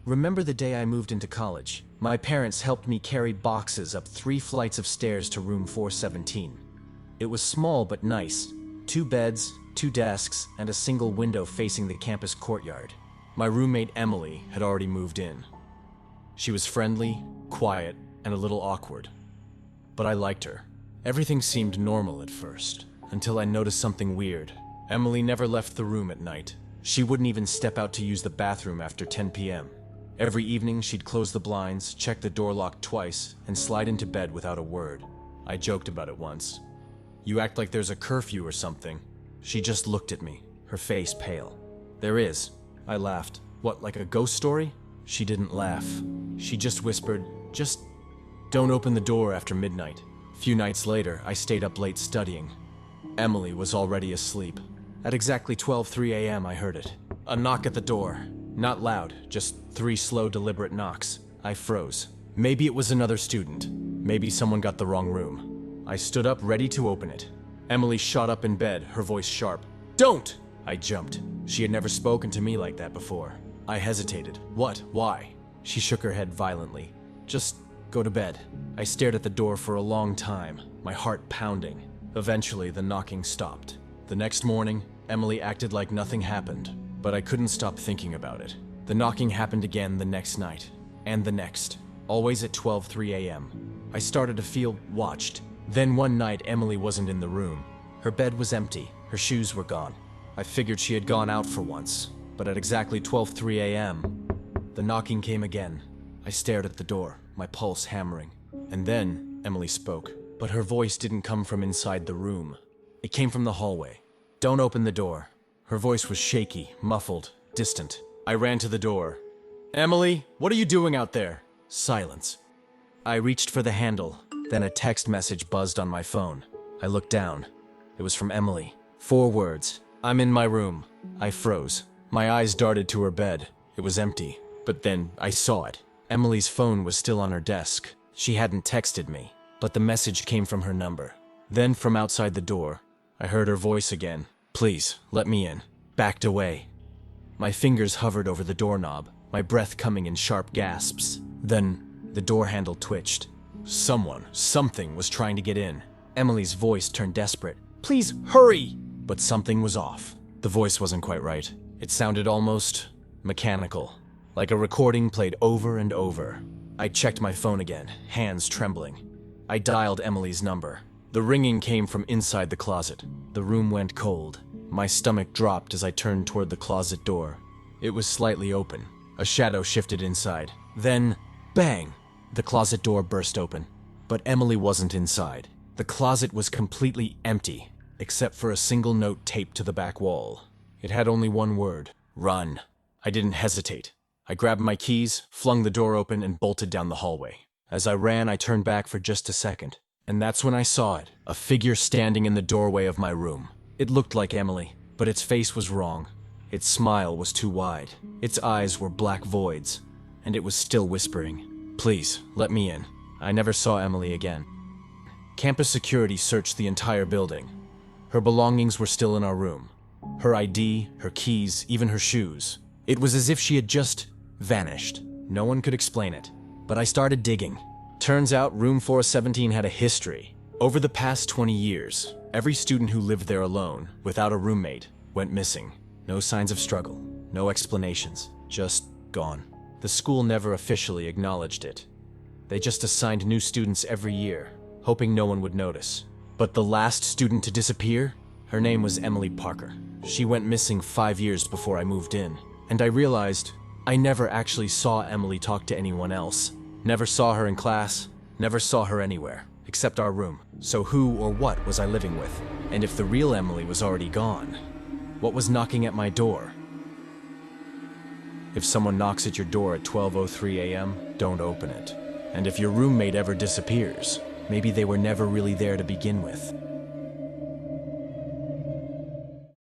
Remember the day I moved into college? My parents helped me carry boxes up 3 flights of stairs to room 417. It was small but nice. 2 beds, 2 desks, and a single window facing the campus courtyard. My roommate Emily had already moved in. She was friendly, quiet, and a little awkward. But I liked her. Everything seemed normal at first, until I noticed something weird. Emily never left the room at night. She wouldn't even step out to use the bathroom after 10 p.m. Every evening, she'd close the blinds, check the door lock twice, and slide into bed without a word. I joked about it once. "You act like there's a curfew or something." She just looked at me, her face pale. "There is." I laughed. "What, like a ghost story?" She didn't laugh. She just whispered, "Just don't open the door after midnight." A few nights later, I stayed up late studying. Emily was already asleep. At exactly 12:03 a.m. I heard it. A knock at the door. Not loud, just 3 slow, deliberate knocks. I froze. Maybe it was another student. Maybe someone got the wrong room. I stood up, ready to open it. Emily shot up in bed, her voice sharp. "Don't!" I jumped. She had never spoken to me like that before. I hesitated. "What? Why?" She shook her head violently. "Just go to bed." I stared at the door for a long time, my heart pounding. Eventually, the knocking stopped. The next morning, Emily acted like nothing happened, but I couldn't stop thinking about it. The knocking happened again the next night, and the next, always at 12:03 a.m. I started to feel watched. Then one night, Emily wasn't in the room. Her bed was empty, her shoes were gone. I figured she had gone out for once, but at exactly 12:03 a.m., the knocking came again. I stared at the door, my pulse hammering. And then Emily spoke, but her voice didn't come from inside the room. It came from the hallway. "Don't open the door." Her voice was shaky, muffled, distant. I ran to the door. "Emily, what are you doing out there?" Silence. I reached for the handle, then a text message buzzed on my phone. I looked down. It was from Emily. 4 words. "I'm in my room." I froze. My eyes darted to her bed. It was empty. But then I saw it. Emily's phone was still on her desk. She hadn't texted me, but the message came from her number. Then from outside the door, I heard her voice again. "Please, let me in." Backed away. My fingers hovered over the doorknob, my breath coming in sharp gasps. Then the door handle twitched. Something was trying to get in. Emily's voice turned desperate. "Please, hurry!" But something was off. The voice wasn't quite right. It sounded almost mechanical, like a recording played over and over. I checked my phone again, hands trembling. I dialed Emily's number. The ringing came from inside the closet. The room went cold. My stomach dropped as I turned toward the closet door. It was slightly open. A shadow shifted inside. Then, bang! The closet door burst open. But Emily wasn't inside. The closet was completely empty, except for a single note taped to the back wall. It had only one word: run. I didn't hesitate. I grabbed my keys, flung the door open, and bolted down the hallway. As I ran, I turned back for just a second. And that's when I saw it, a figure standing in the doorway of my room. It looked like Emily, but its face was wrong. Its smile was too wide. Its eyes were black voids, and it was still whispering, "Please, let me in." I never saw Emily again. Campus security searched the entire building. Her belongings were still in our room. Her ID, her keys, even her shoes. It was as if she had just vanished. No one could explain it. But I started digging. Turns out room 417 had a history. Over the past 20 years, every student who lived there alone, without a roommate, went missing. No signs of struggle, no explanations, just gone. The school never officially acknowledged it. They just assigned new students every year, hoping no one would notice. But the last student to disappear? Her name was Emily Parker. She went missing 5 years before I moved in. And I realized I never actually saw Emily talk to anyone else. Never saw her in class, never saw her anywhere, except our room. So who or what was I living with? And if the real Emily was already gone, what was knocking at my door? If someone knocks at your door at 12:03 a.m., don't open it. And if your roommate ever disappears, maybe they were never really there to begin with.